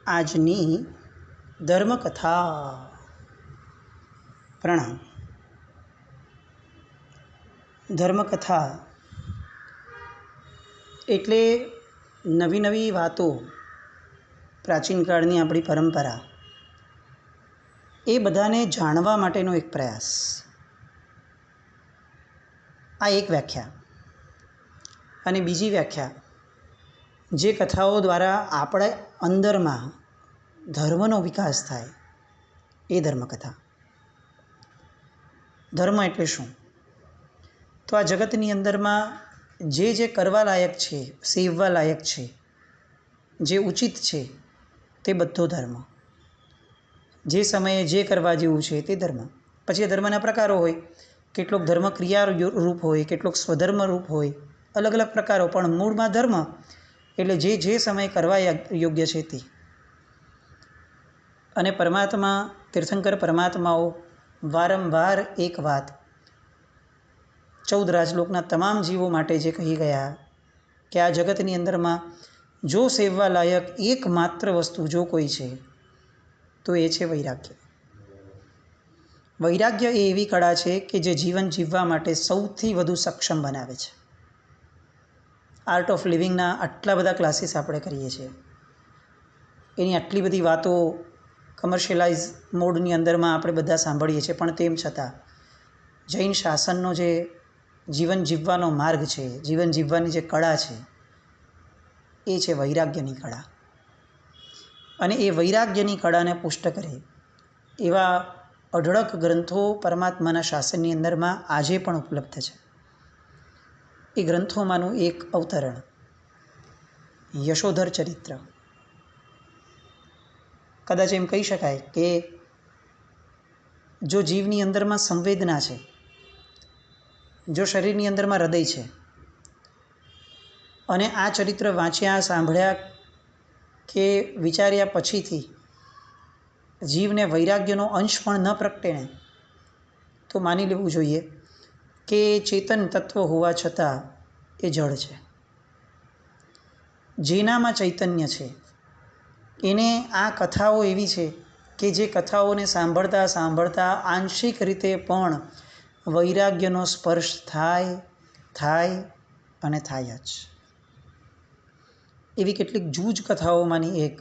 આજની ધર્મકથા. પ્રણામ. ધર્મકથા એટલે નવી નવી વાતો, પ્રાચીન કાળની આપણી પરંપરા, એ બધાને જાણવા માટેનો એક પ્રયાસ. આ એક વ્યાખ્યા. અને બીજી વ્યાખ્યા, જે કથાઓ દ્વારા આપણે અંદરમાં ધર્મનો વિકાસ થાય, એ ધર્મકથા. ધર્મ એટલે શું? તો આ જગતની અંદરમાં જે કરવા લાયક છે, સેવવા લાયક છે, જે ઉચિત છે, તે બધો ધર્મ. જે સમયે જે કરવા જેવું છે તે ધર્મ. પછી ધર્મના પ્રકારો હોય. કેટલોક ધર્મ ક્રિયા રૂપ હોય, કેટલોક સ્વધર્મ રૂપ હોય, અલગ અલગ પ્રકારો. પણ મૂળમાં ધર્મ એટલે જે સમયે કરવા યોગ્ય છે તે. અને પરમાત્મા, તીર્થંકર પરમાત્માઓ વારંવાર એક વાત 14 રાજલોકના તમામ જીવો માટે જે કહી ગયા કે આ જગતની અંદરમાં જો સેવવા લાયક એકમાત્ર વસ્તુ જો કોઈ છે તો એ છે વૈરાગ્ય. વૈરાગ્ય એ એવી કળા છે કે જે જીવન જીવવા માટે સૌથી વધુ સક્ષમ બનાવે છે. આર્ટ ઓફ લિવિંગના આટલા બધા ક્લાસીસ આપણે કરીએ છીએ, એની આટલી બધી વાતો કમર્શિયલાઇઝ મોડની અંદરમાં આપણે બધા સાંભળીએ છીએ, પણ તેમ છતાં જૈન શાસનનો જે જીવન જીવવાનો માર્ગ છે, જીવન જીવવાની જે કળા છે, એ છે વૈરાગ્યની કળા. અને એ વૈરાગ્યની કળાને પુષ્ટ કરે એવા અઢળક ગ્રંથો પરમાત્માના શાસનની અંદરમાં આજે પણ ઉપલબ્ધ છે. એ ગ્રંથોમાંનું એક અવતરણ યશોધર ચરિત્ર. કદાચ એમ કહી શકાય કે જો જીવની અંદરમાં સંવેદના છે, જો શરીરની અંદરમાં હૃદય છે, અને આ ચરિત્ર વાંચ્યા, સાંભળ્યા કે વિચાર્યા પછીથી જીવને વૈરાગ્યનો અંશ પણ ન પ્રગટે ને, તો માની લેવું જોઈએ કે ચેતન તત્વ હોવા છતાં એ જળ છે. જેનામાં ચૈતન્ય છે એને આ કથાઓ એવી છે કે જે કથાઓને સાંભળતા સાંભળતા આંશિક રીતે પણ વૈરાગ્યનો સ્પર્શ થાય અને થાય જ. એવી કેટલીક જૂજ કથાઓમાંની એક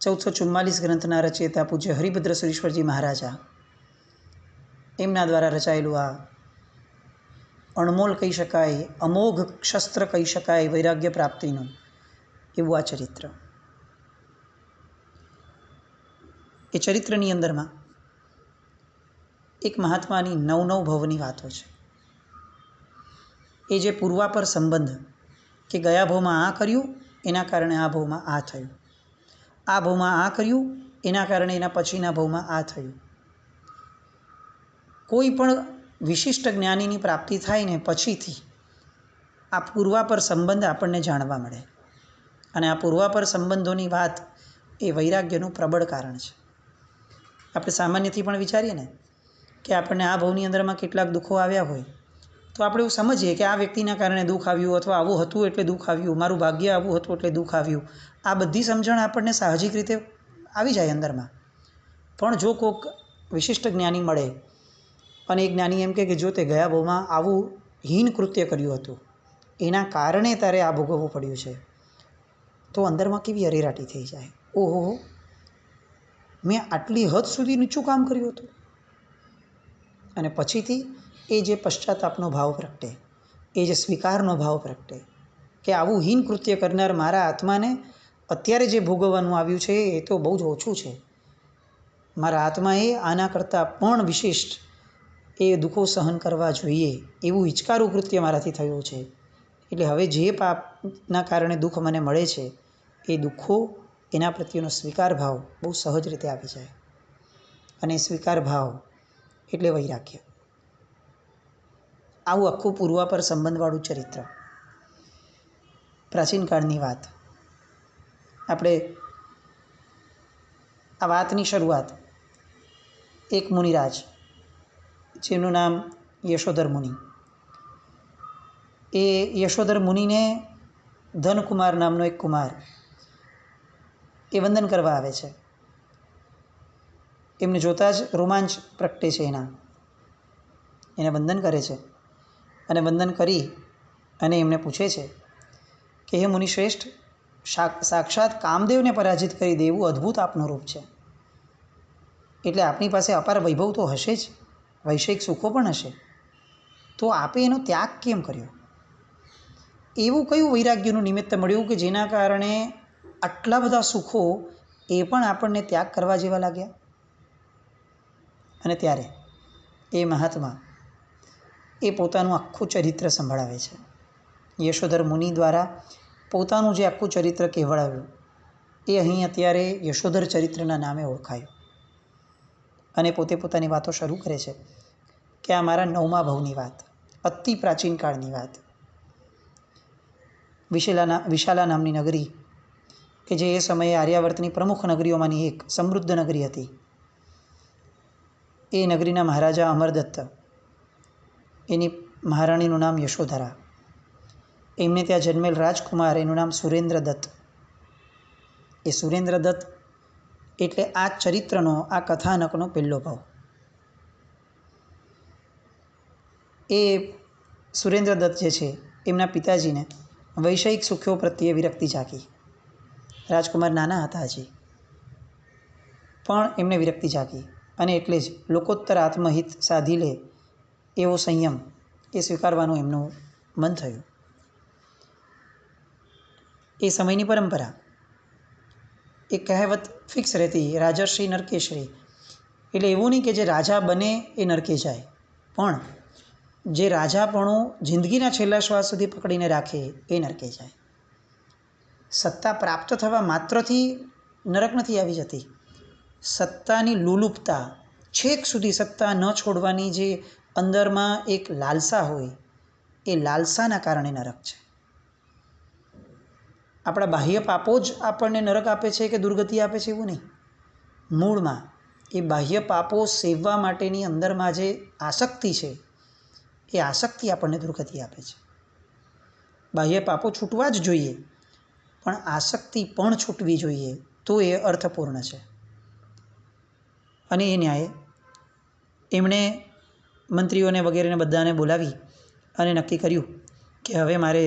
1444 ગ્રંથના રચયિતા પૂજ્ય હરિભદ્ર સુરીશ્વરજી મહારાજા, એમના દ્વારા રચાયેલું આ અણમોલ કહી શકાય, અમોઘ શસ્ત્ર કહી શકાય વૈરાગ્ય પ્રાપ્તિનું, એવું આ ચરિત્ર. એ ચરિત્રની અંદરમાં એક મહાત્માની 9 ભવની વાતો છે. એ જે પૂર્વાપર સંબંધ, કે ગયા ભાવમાં આ કર્યું એના કારણે આ ભાવમાં આ થયું, આ ભાવમાં આ કર્યું એના કારણે એના પછીના ભાવમાં આ થયું. કોઈ પણ વિશિષ્ટ જ્ઞાનીની પ્રાપ્તિ થાય ને પછીથી આ પૂર્વાપર સંબંધ આપણને જાણવા મળે. અને આ પૂર્વાપર સંબંધોની વાત એ વૈરાગ્યનું પ્રબળ કારણ છે. આપણે સામાન્યથી પણ વિચારીએ ને કે આપણને આ ભાવની અંદરમાં કેટલાક દુઃખો આવ્યા હોય તો આપણે એવું સમજીએ કે આ વ્યક્તિના કારણે દુઃખ આવ્યું, અથવા આવું હતું એટલે દુઃખ આવ્યું, મારું ભાગ્ય આવું હતું એટલે દુઃખ આવ્યું. આ બધી સમજણ આપણને સાહજિક રીતે આવી જાય અંદરમાં. પણ જો કોઈક વિશિષ્ટ જ્ઞાની મળે અને એ જ્ઞાની એમ કે જો તે ગયા ભાવમાં આવું હીન કૃત્ય કર્યું હતું, એના કારણે તારે આ ભોગવવું પડ્યું છે, તો અંદરમાં કેવી અરેરાટી થઈ જાય. ઓહો, મેં આટલી હદ સુધી નીચું કામ કર્યું હતું. અને પછીથી એ જે પશ્ચાતાપનો ભાવ પ્રગટે, એ જે સ્વીકારનો ભાવ પ્રગટે કે આવું હીન કૃત્ય કરનાર મારા આત્માને અત્યારે જે ભોગવવાનું આવ્યું છે એ તો બહુ જ ઓછું છે. મારા આત્માએ આના કરતાં પણ વિશિષ્ટ એ દુઃખો સહન કરવા જોઈએ એવું હિચકારું કૃત્ય મારાથી થયું છે. એટલે હવે જે પાપના કારણે દુઃખ મને મળે છે એ દુઃખો, એના પ્રત્યેનો સ્વીકાર ભાવ બહુ સહજ રીતે આવી જાય. અને સ્વીકાર ભાવ એટલે વૈરાગ્ય. આવું આખું પૂર્વાપર સંબંધવાળું ચરિત્ર. પ્રાચીન કાળની વાત. આપણે આ વાતની શરૂઆત એક મુનિરાજ, જેનું નામ યશોધર મુનિ. એ યશોધર મુનિને ધનકુમાર નામનો એક કુમાર, એ વંદન કરવા આવે છે. એમને જોતાં જ રોમાંચ પ્રગટે છે, એને વંદન કરે છે. અને વંદન કરી અને એમને પૂછે છે કે હે મુનિશ્રેષ્ઠ, સાક્ષાત કામદેવને પરાજિત કરી દેવું અદ્ભુત આપનું રૂપ છે. એટલે આપની પાસે અપાર વૈભવ તો હશે જ, વૈષયિક સુખો પણ હશે, તો આપે એનો ત્યાગ કેમ કર્યો? એવું કયું વૈરાગ્યનું નિમિત્ત મળ્યું કે જેના કારણે આટલા બધા સુખો એ પણ આપણને ત્યાગ કરવા જેવા લાગ્યા? અને ત્યારે એ મહાત્મા એ પોતાનું આખું ચરિત્ર સંભળાવે છે. યશોધર મુનિ દ્વારા પોતાનું જે આખું ચરિત્ર કહેવડાવ્યું એ અહીં અત્યારે યશોધર ચરિત્રના નામે ઓળખાયું. અને પોતે પોતાની વાતો શરૂ કરે છે કે આ મારા 9મા ભવની વાત, અતિ પ્રાચીન કાળની વાત. વિશાલા નામની નગરી કે જે એ સમયે આર્યાવર્તની પ્રમુખ નગરીઓમાંની એક સમૃદ્ધ નગરી હતી, એ નગરીના મહારાજા અમરદત્ત, એની મહારાણીનું નામ યશોધરા, એમને ત્યાં જન્મેલ રાજકુમાર એનું નામ સુરેન્દ્રદત્ત. એ સુરેન્દ્રદત્ત એટલે આ ચરિત્રનો, આ કથાનકનો પહેલો ભાવ. એ સુરેન્દ્રદત્ત જે છે એમના પિતાજીને વૈષયિક સુખો પ્રત્યે વિરક્તિ જાગી. રાજકુમાર નાના હતા હજી, પણ એમને વિરક્તિ જાગી અને એટલે જ લોકોત્તર આત્મહિત સાધી લે એવો સંયમ એ સ્વીકારવાનું એમનું મન થયું. એ સમયની પરંપરા, એક કહેવત ફિક્સ રહેતી, રાજર્ષિ નરકેશ્રી. એટલે એવું નહીં કે જે રાજા બને એ નરકે જાય, પણ જે રાજાપણું જિંદગીના છેલ્લા શ્વાસ સુધી પકડીને રાખે એ નરકે જાય. સત્તા પ્રાપ્ત થવા માત્રથી નરક નથી આવી જતી. સત્તાની લુલુપતા, છેક સુધી સત્તા ન છોડવાની જે અંદરમાં એક લાલસા હોય, એ લાલસાના કારણે નરક છે. આપણા બાહ્ય પાપો જ આપણને નરક આપે છે કે દુર્ગતિ આપે છે એવું નહીં. મૂળમાં એ બાહ્ય પાપો સેવવા માટેની અંદરમાં જે આસક્તિ છે, એ આસક્તિ આપણને દુર્ગતિ આપે છે. બાહ્ય પાપો છૂટવા જ જોઈએ, પણ આસક્તિ પણ છૂટવી જોઈએ, તો એ અર્થપૂર્ણ છે. અને એ ન્યાયે એમણે મંત્રીઓને વગેરેને બધાને બોલાવી અને નક્કી કર્યું કે હવે મારે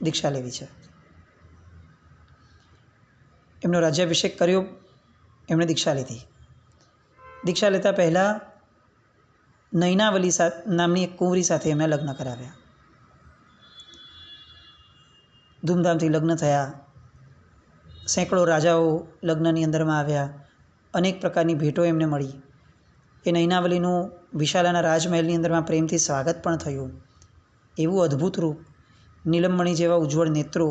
દીક્ષા લેવી છે. એમનો રાજ્યાભિષેક કર્યો, એમણે દીક્ષા લીધી. દીક્ષા લેતા પહેલાં નૈનાવલી નામની એક કુંવરી સાથે એમણે લગ્ન કરાવ્યા. ધૂમધામથી લગ્ન થયા. સેંકડો રાજાઓ લગ્નની અંદરમાં આવ્યા. અનેક પ્રકારની ભેટો એમને મળી. એ નૈનાવલીનું વિશાલાના રાજમહેલની અંદરમાં પ્રેમથી સ્વાગત પણ થયું. એવું અદ્ભુત રૂપ, નીલમમણી જેવા ઉજ્જવળ નેત્રો,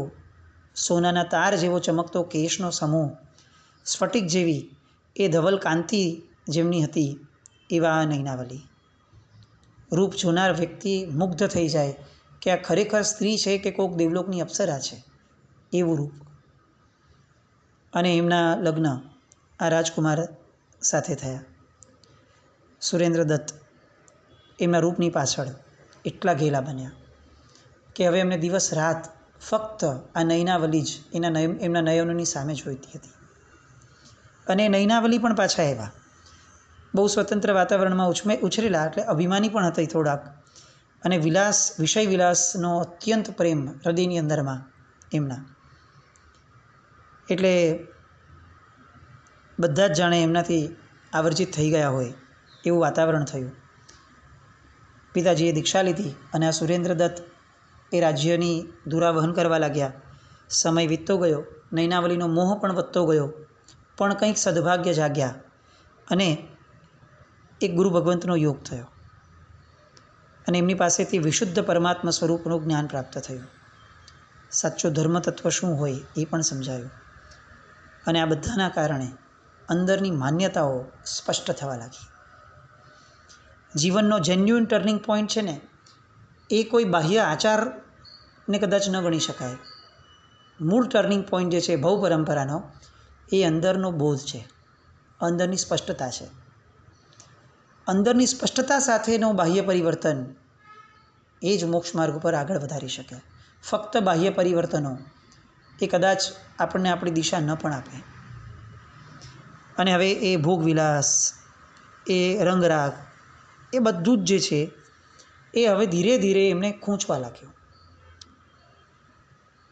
સોનાના તાર જેવો ચમકતો કેશનો સમૂહ, સ્ફટિક જેવી એ ધવલ કાંતિ જેમની હતી, એવા આ નૈનાવલી. રૂપ જોનાર વ્યક્તિ મુગ્ધ થઈ જાય કે આ ખરેખર સ્ત્રી છે કે કોઈક દેવલોકની અપ્સરા છે, એવું રૂપ. અને એમના લગ્ન આ રાજકુમાર સાથે થયા. સુરેન્દ્રદત્ત એમના રૂપની પાછળ એટલા ઘેલા બન્યા કે હવે એમને દિવસ રાત ફક્ત આ નૈનાવલી જ એમના નયનોની સામે જોઈતી હતી. અને નૈનાવલી પણ પાછા આવ્યા, બહુ સ્વતંત્ર વાતાવરણમાં ઉછરેલા, એટલે અભિમાની પણ હતી થોડાક. અને વિષય વિલાસનો અત્યંત પ્રેમ હૃદયની અંદરમાં એમના. એટલે બધા જ જાણે એમનાથી આવર્જિત થઈ ગયા હોય એવું વાતાવરણ થયું. પિતાજીએ દીક્ષા લીધી અને આ સુરેન્દ્રદત્ત એ રાજ્યની ધુરા વહન કરવા લાગ્યા. સમય વીતતો ગયો, નૈનાવલીનો મોહ પણ વધતો ગયો, પણ કંઈક સદભાગ્ય જાગ્યા અને એક ગુરુ ભગવંતનો યોગ થયો અને એમની પાસેથી વિશુદ્ધ પરમાત્મા સ્વરૂપનું જ્ઞાન પ્રાપ્ત થયું. સાચો ધર્મ તત્વ શું હોય એ પણ સમજાયું. અને આ બધાના કારણે અંદરની માન્યતાઓ સ્પષ્ટ થવા લાગી. જીવનનો જેન્યુઇન ટર્નિંગ પોઈન્ટ છે ને, એ કોઈ બાહ્ય આચારને કદાચ ન ગણી શકાય. મૂળ ટર્નિંગ પોઈન્ટ જે છે ભવ પરંપરાનો, એ અંદરનો બોધ છે, અંદરની સ્પષ્ટતા છે. અંદરની સ્પષ્ટતા સાથેનો બાહ્ય પરિવર્તન એ જ મોક્ષ માર્ગ પર આગળ વધારી શકે. ફક્ત બાહ્ય પરિવર્તનો એ કદાચ આપણને આપણી દિશા ન પણ આપે. અને હવે એ ભોગવિલાસ, એ રંગરાગ, એ બધું જ જે છે એ હવે ધીરે ધીરે એમને ખૂંચવા લાગ્યું.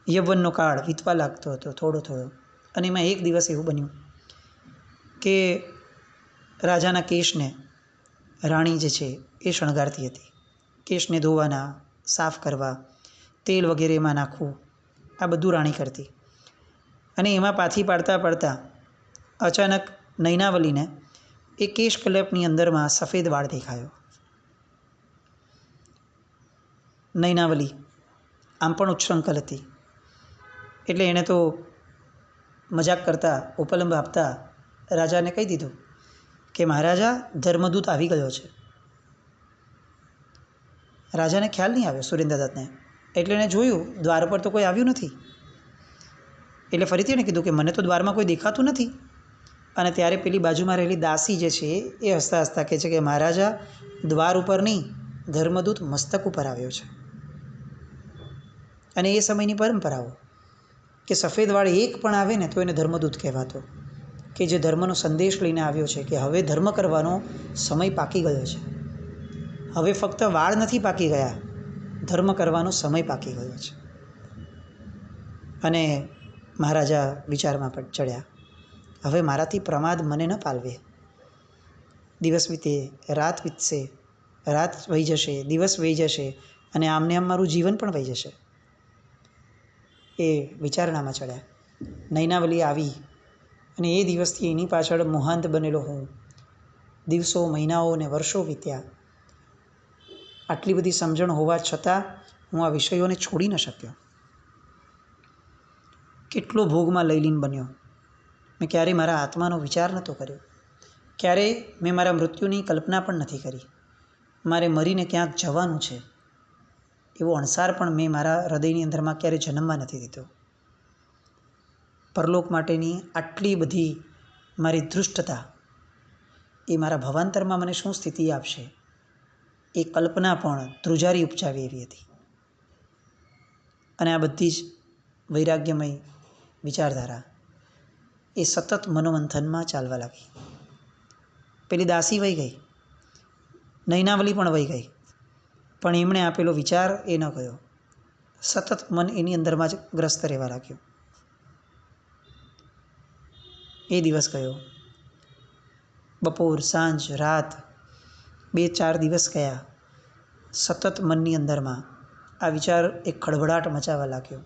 યૌવનનો કાળ વીતવા લાગતો હતો થોડો થોડો. અને એમાં એક દિવસ એવું બન્યું કે રાજાના કેશને રાણી જે છે એ શણગારતી હતી. કેશને ધોવાના, સાફ કરવા, તેલ વગેરે એમાં નાખવું, આ બધું રાણી કરતી. અને એમાં પાછી પાડતા પાડતા અચાનક નૈનાવલીને એ કેશ કલેપની અંદરમાં સફેદ વાળ દેખાયો. નૈનાવલી આમ પણ ઉચ્છૃંખલ હતી, એટલે એણે તો મજાક કરતા, ઉપલંબ આપતા રાજાને કહી દીધું કે મહારાજા, ધર્મદૂત આવી ગયો છે. રાજાને ખ્યાલ નહીં આવ્યો સુરેન્દ્રદત્તને, એટલે એણે જોયું દ્વાર પર તો કોઈ આવ્યું નથી. એટલે ફરીથી એણે કીધું કે મને તો દ્વારમાં કોઈ દેખાતું નથી. અને ત્યારે પેલી બાજુમાં રહેલી દાસી જે છે એ હસતા હસતા કહે છે કે મહારાજા, દ્વાર ઉપર નહીં, ધર્મદૂત મસ્તક ઉપર આવ્યો છે. અને એ સમયની પરંપરાઓ કે સફેદ વાળ એક પણ આવે ને તો એને ધર્મદૂત કહેવાતો, કે જે ધર્મનો સંદેશ લઈને આવ્યો છે કે હવે ધર્મ કરવાનો સમય પાકી ગયો છે. હવે ફક્ત વાળ નથી પાકી ગયા, ધર્મ કરવાનો સમય પાકી ગયો છે. અને મહારાજા વિચારમાં પણ ચડ્યા, હવે મારાથી પ્રમાદ મને ન પાલવે. દિવસ વીતે, રાત વીતશે, રાત વહી જશે, દિવસ વહી જશે, અને આમને આમ મારું જીવન પણ વહી જશે. એ વિચારણામાં ચડ્યા. નૈનાવલી આવી અને એ દિવસથી એની પાછળ મોહાંત બનેલો હું. દિવસો, મહિનાઓ અને વર્ષો વીત્યા. આટલી બધી સમજણ હોવા છતાં હું આ વિષયોને છોડી ન શક્યો. કેટલો ભોગમાં લયલીન બન્યો. મેં ક્યારેય મારા આત્માનો વિચાર નહોતો કર્યો. ક્યારેય મેં મારા મૃત્યુની કલ્પના પણ નથી કરી. મારે મરીને ક્યાંક જવાનું છે એવો અણસાર પણ મેં મારા હૃદયની અંદરમાં ક્યારેય જન્મવા નથી દીધો. પરલોક માટેની આટલી બધી મારી ધૃષ્ટતા એ મારા ભવાંતરમાં મને શું સ્થિતિ આપશે એ કલ્પના પણ ધ્રુજારી ઉપજાવી એવી હતી. અને આ બધી જ વૈરાગ્યમય વિચારધારા એ સતત મનોમંથનમાં ચાલવા લાગી. પેલી દાસી વહી ગઈ, નૈનાવલી પણ વહી ગઈ, પણ એમણે આપેલો વિચાર એ ન ગયો. સતત મન એની અંદરમાં જ ગ્રસ્ત રહેવા લાગ્યું. એ દિવસ ગયો, બપોર, સાંજ, રાત, 2-4 દિવસ ગયા. સતત મનની અંદરમાં આ વિચાર એક ખળભળાટ મચાવવા લાગ્યો.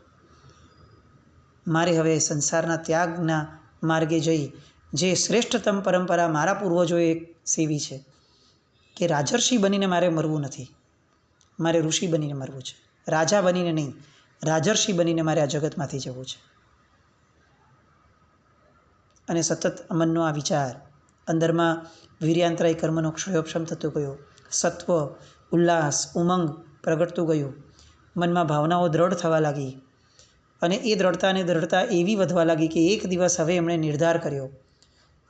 મારે હવે સંસારના ત્યાગના માર્ગે જઈ જે શ્રેષ્ઠતમ પરંપરા મારા પૂર્વજોએ સેવી છે કે રાજર્ષિ બનીને મારે મરવું નથી, મારે ઋષિ બનીને મરવું છે. રાજા બનીને નહીં, રાજર્ષિ બનીને મારે આ જગતમાંથી જવું છે. અને સતત મનનો આ વિચાર અંદરમાં વીર્યાંતરાય કર્મનો ક્ષયોક્ષમ થતો ગયો. સત્વ, ઉલ્લાસ, ઉમંગ પ્રગટતું ગયું. મનમાં ભાવનાઓ દ્રઢ થવા લાગી. અને એ દ્રઢતા એવી વધવા લાગી કે એક દિવસ હવે એમણે નિર્ધાર કર્યો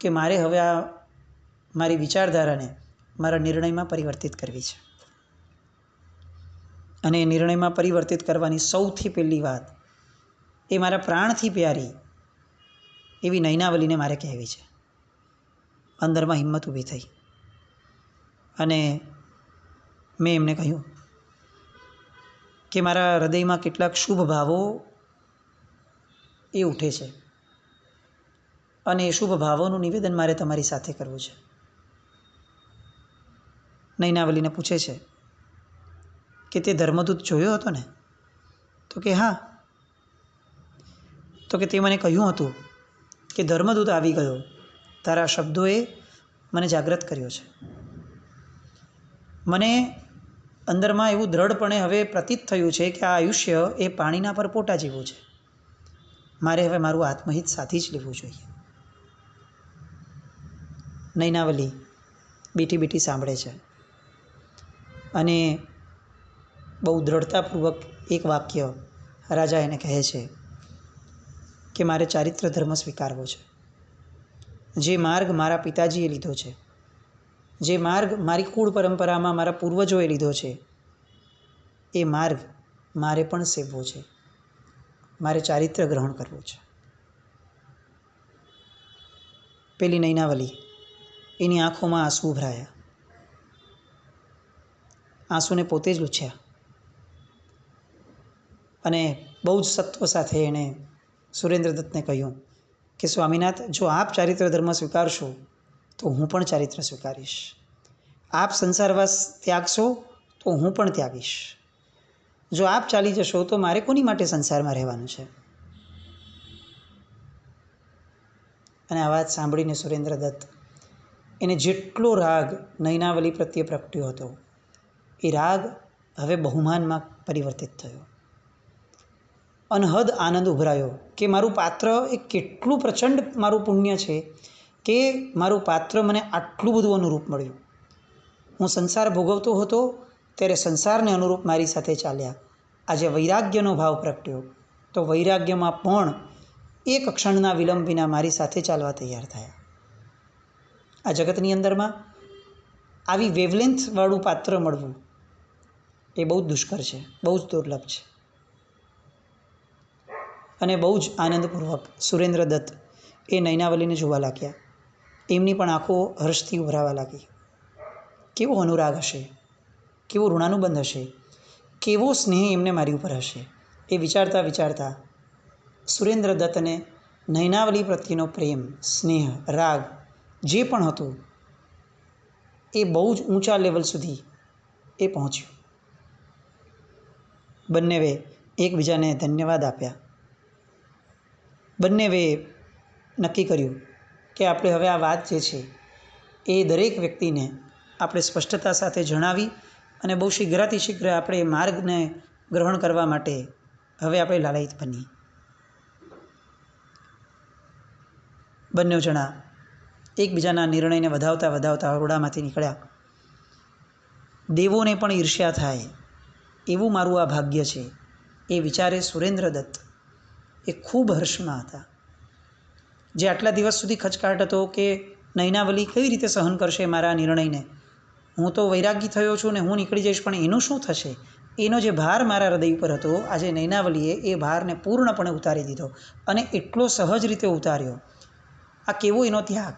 કે મારે હવે આ મારી વિચારધારાને મારા નિર્ણયમાં પરિવર્તિત કરવી છે. અને એ નિર્ણયમાં પરિવર્તિત કરવાની સૌથી પહેલી વાત એ મારા પ્રાણથી પ્યારી એવી નૈનાવલીને મારે કહેવી છે. અંદરમાં હિંમત ઊભી થઈ અને મેં એમને કહ્યું કે મારા હૃદયમાં કેટલાક શુભ ભાવો એ ઉઠે છે અને એ શુભ ભાવોનું નિવેદન મારે તમારી સાથે કરવું છે. નૈનાવલીને પૂછે છે કે તે ધર્મદૂત જોયો હતો ને? તો કે હા. તો કે તે મને કહ્યું હતું કે ધર્મદૂત આવી ગયો, તારા શબ્દોએ મને જાગૃત કર્યો છે. મને અંદરમાં એવું દ્રઢપણે હવે પ્રતીત થયું છે કે આ આયુષ્ય એ પાણીના પરપોટા જેવું છે. મારે હવે મારું આત્મહિત સાથી જ લેવું જોઈએ. નૈનાવલી બેઠી બેઠી સાંભળે છે અને બહુ દ્રઢતાપૂર્વક એક વાક્ય રાજા એને કહે છે કે મારે ચારિત્ર ધર્મ સ્વીકારવો છે. જે માર્ગ મારા પિતાજીએ લીધો છે, જે માર્ગ મારી કુળ પરંપરામાં મારા પૂર્વજોએ લીધો છે, એ માર્ગ મારે પણ સેવવો છે. મારે ચારિત્ર ગ્રહણ કરવું છે. પેલી નૈનાવલી, એની આંખોમાં આંસુ ઉભરાયા, આંસુને પોતે જ લૂછ્યા અને બહુ જ સત્વ સાથે એણે સુરેન્દ્રદત્તને કહ્યું કે સ્વામીનાથ, જો આપ ચારિત્ર ધર્મ સ્વીકારશો તો હું પણ ચારિત્ર સ્વીકારીશ, આપ સંસારવાસ ત્યાગશો તો હું પણ ત્યાગીશ, જો આપ ચાલી જશો તો મારે કોની માટે સંસારમાં રહેવાનું છે. અને આ વાત સાંભળીને સુરેન્દ્રદત્ત, એને જેટલો રાગ નૈનાવલી પ્રત્યે પ્રગટ્યો હતો એ રાગ હવે બહુમાનમાં પરિવર્તિત થયો. અનહદ આનંદ ઉભરાયો કે મારું પાત્ર એ કેટલું પ્રચંડ મારું પુણ્ય છે કે મારું પાત્ર મને આટલું બધું અનુરૂપ મળ્યું. હું સંસાર ભોગવતો હતો ત્યારે સંસારને અનુરૂપ મારી સાથે ચાલ્યા. આજે વૈરાગ્યનો ભાવ પ્રગટ્યો તો વૈરાગ્યમાં પણ એક ક્ષણના વિલંબ વિના મારી સાથે ચાલવા તૈયાર થયા. આ જગતની અંદરમાં આવી વેવલેન્થવાળું પાત્ર મળવું એ બહુ જ દુષ્કર છે, બહુ જ દુર્લભ છે. અને બહુ જ આનંદપૂર્વક સુરેન્દ્રદત્ત એ નૈનાવલીને જોવા લાગ્યા. એમની પણ આંખો હર્ષથી ઉભરાવા લાગી. કેવો અનુરાગ હશે, કેવો ઋણાનુબંધ હશે, કેવો સ્નેહ એમને મારી ઉપર હશે, એ વિચારતા વિચારતા સુરેન્દ્રદત્તને નૈનાવલી પ્રત્યેનો પ્રેમ, સ્નેહ, રાગ જે પણ હતું એ બહુ જ ઊંચા લેવલ સુધી એ પહોંચ્યું. બંનેવે એકબીજાને ધન્યવાદ આપ્યા. બંનેવે નક્કી કર્યું કે આપણે હવે આ વાત જે છે એ દરેક વ્યક્તિને આપણે સ્પષ્ટતા સાથે જણાવી અને બહુ શીઘ્રાતિ શીઘ્ર આપણે માર્ગને ગ્રહણ કરવા માટે હવે આપણે લાલાયિત બનીએ. બંને જણા એકબીજાના નિર્ણયને વધાવતા વધાવતા ઓરડામાંથી નીકળ્યા. દેવોને પણ ઈર્ષ્યા થાય એવું મારું આ ભાગ્ય છે એ વિચારે સુરેન્દ્રદત્ત એ ખૂબ હર્ષમાં હતા. જે આટલા દિવસ સુધી ખચકાટ હતો કે નૈનાવલી કઈ રીતે સહન કરશે મારા નિર્ણયને, હું તો વૈરાગી થયો છું ને હું નીકળી જઈશ પણ એનું શું થશે, એનો જે ભાર મારા હૃદય ઉપર હતો આજે નૈનાવલીએ એ ભારને પૂર્ણપણે ઉતારી દીધો અને એટલો સહજ રીતે ઉતાર્યો. આ કેવો એનો ત્યાગ!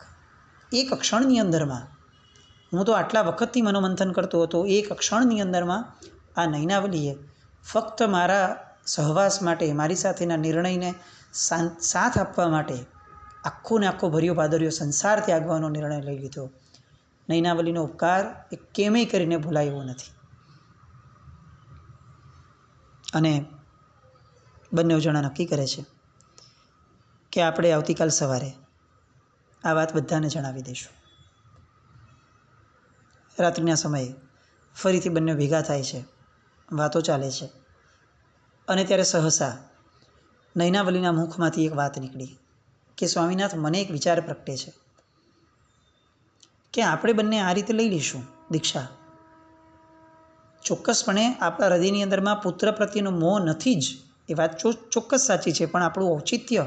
એક ક્ષણની અંદરમાં, હું તો આટલા વખતથી મનોમંથન કરતો હતો, એક ક્ષણની અંદરમાં આ નૈનાવલીએ ફક્ત મારા સહવાસ માટે, મારી સાથેના નિર્ણયને સાથ આપવા માટે આખો ને આખો ભર્યો ભાદર્યો સંસાર ત્યાગવાનો નિર્ણય લઈ લીધો. નૈનાવલીનો ઉપકાર એ કેમેય કરીને ભૂલાય એવો નથી. અને બંને જણા નક્કી કરે છે કે આપણે આવતીકાલ સવારે આ વાત બધાને જણાવી દઈશું. રાત્રિના સમયે ફરીથી બંને ભેગા થાય છે, વાતો ચાલે છે અને ત્યારે સહસા નૈનાવલીના મુખમાંથી એક વાત નીકળી કે સ્વામીનાથ, મને એક વિચાર પ્રગટે છે કે આપણે બંને આ રીતે લઈ લઈશું દીક્ષા. ચોક્કસપણે આપણા હૃદયની અંદરમાં પુત્ર પ્રત્યેનો મોહ નથી જ, એ વાત ચોક્કસ સાચી છે, પણ આપણું ઔચિત્ય,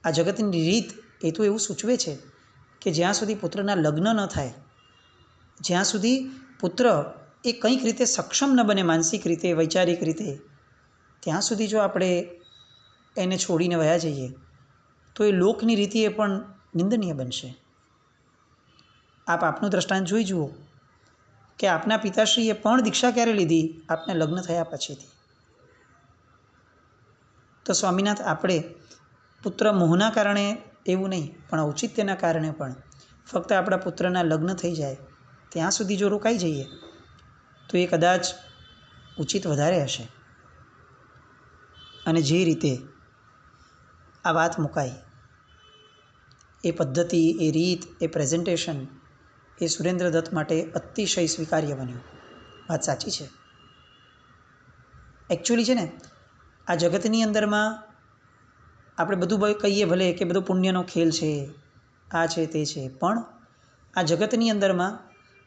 આ જગતની રીત એ તો એવું સૂચવે છે કે જ્યાં સુધી પુત્રના લગ્ન ન થાય, જ્યાં સુધી પુત્ર એ કંઈક રીતે સક્ષમ ન બને, માનસિક રીતે, વૈચારિક રીતે, ત્યાં સુધી જો આપણે એને છોડીને વયા જઈએ તો એ લોકની રીતિ એ પણ નિંદનીય બનશે. આપ આપનું દ્રષ્ટાંત જોઈ જુઓ કે આપના પિતાશ્રીએ પણ દીક્ષા ક્યારે લીધી? આપને લગ્ન થયા પછીથી. તો સ્વામીનાથ, આપણે પુત્ર મોહના કારણે એવું નહીં પણ ઔચિત્યના કારણે પણ ફક્ત આપણા પુત્રના લગ્ન થઈ જાય ત્યાં સુધી જો રોકાઈ જઈએ તો એ કદાચ ઉચિત વધારે હશે. અને જે રીતે આ વાત મુકાઈ, એ પદ્ધતિ, એ રીત, એ પ્રેઝન્ટેશન એ સુરેન્દ્રદત્ત માટે અતિશય સ્વીકાર્ય બન્યું. વાત સાચી છે. એકચ્યુઅલી છે ને, આ જગતની અંદરમાં આપણે બધું કહીએ ભલે કે બધું પુણ્યનો ખેલ છે, આ છે તે છે, પણ આ જગતની અંદરમાં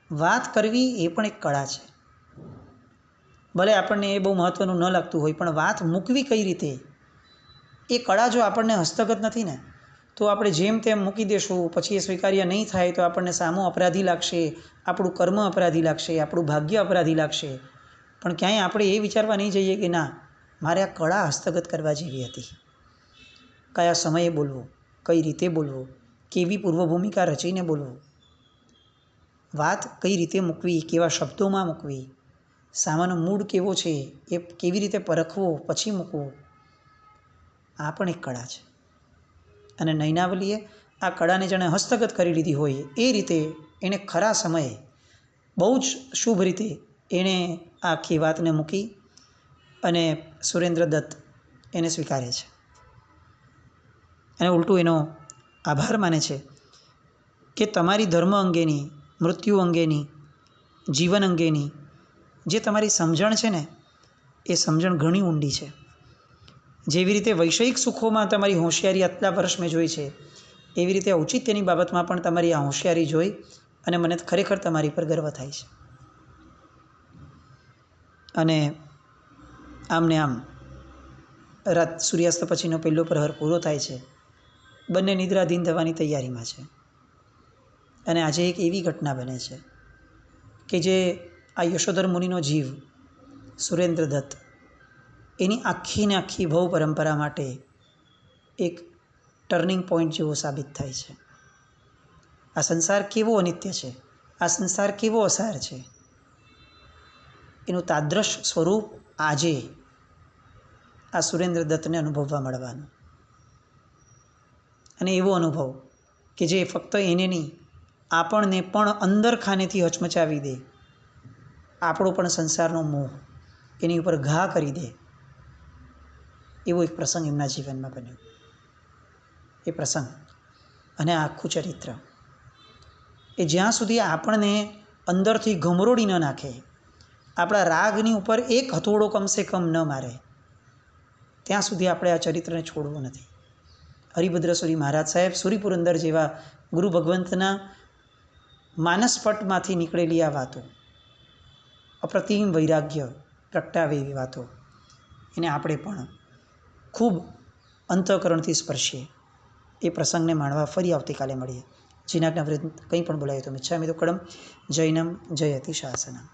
વાત કરવી એ પણ એક કળા છે. ભલે આપણને એ બહુ મહત્ત્વનું ન લાગતું હોય, પણ વાત મૂકવી કઈ રીતે, એ કળા જો આપણને હસ્તગત નથી ને તો આપણે જેમ તેમ મૂકી દેશું, પછી એ સ્વીકાર્ય નહીં થાય તો આપણને સામો અપરાધી લાગશે, આપણું કર્મ અપરાધી લાગશે, આપણું ભાગ્ય અપરાધી લાગશે. પણ ક્યાંય આપણે એ વિચારવા નહીં જઈએ કે ના, મારે આ કળા હસ્તગત કરવા જેવી હતી. કયા સમયે બોલવું, કઈ રીતે બોલવું, કેવી પૂર્વભૂમિકા રચીને બોલવું, વાત કઈ રીતે મૂકવી, કેવા શબ્દોમાં મૂકવી, સામાનો મૂડ કેવો છે એ કેવી રીતે પરખવો પછી મૂકવો, આ પણ એક કળા છે. અને નયનાવલીએ આ કળાને જાણે હસ્તગત કરી લીધી હોય એ રીતે એણે ખરા સમયે બહુ જ શુભ રીતે એણે આખી વાતને મૂકી અને સુરેન્દ્ર દત્ત એને સ્વીકારે છે અને ઉલટું એનો આભાર માને છે કે તમારી ધર્મ અંગેની, મૃત્યુ અંગેની, જીવન અંગેની જે તમારી સમજણ છે ને એ સમજણ ઘણી ઊંડી છે. જેવી રીતે વૈષયિક સુખોમાં તમારી હોશિયારી આટલા વર્ષ મેં જોઈ છે, એવી રીતે ઔચિત્યની બાબતમાં પણ તમારી આ હોશિયારી જોઈ અને મને ખરેખર તમારી પર ગર્વ થાય છે. અને આમને આમ રાત સૂર્યાસ્ત પછીનો પહેલો પ્રહર પૂરો થાય છે. બંને નિદ્રાધીન થવાની તૈયારીમાં છે. અને આજે એક એવી ઘટના બને છે કે જે આ યશોધર મુનિનો જીવ સુરેન્દ્ર દત્ત એની આખી ને આખી ભવ પરંપરા માટે એક ટર્નિંગ પોઈન્ટ જેવો સાબિત થાય છે. આ સંસાર કેવો અનિત્ય છે, આ સંસાર કેવો અસાર છે, એનું તાદ્રશ સ્વરૂપ આજે આ સુરેન્દ્ર દત્તને અનુભવવા મળવાનું. અને એવો અનુભવ કે જે ફક્ત એને નહીં, આપણને પણ અંદર ખાનેથી હચમચાવી દે, આપણો પણ સંસારનો મોહ એની ઉપર ઘા કરી દે, એવો એક પ્રસંગ એમના જીવનમાં બન્યો. એ પ્રસંગ અને આખું ચરિત્ર એ જ્યાં સુધી આપણને અંદરથી ગમરોડી ન નાખે, આપણા રાગની ઉપર એક હથોડો કમસે કમ ન મારે, ત્યાં સુધી આપણે આ ચરિત્રને છોડવું નથી. હરિભદ્રસુરી મહારાજ સાહેબ સૂરીપુરંદર જેવા ગુરુ ભગવંતના માનસપટમાંથી નીકળેલી આ વાતો, અપ્રતિમ વૈરાગ્ય પ્રગટાવે એવી વાતો, એને આપણે પણ ખૂબ અંતઃકરણથી સ્પર્શીએ. એ પ્રસંગને માણવા ફરી આવતીકાલે મળીએ. જીનાજ્ઞા કંઈ પણ બોલાય તો મિચ્છામિ દુક્કડમ. જૈનમ જયતિ શાસનમ.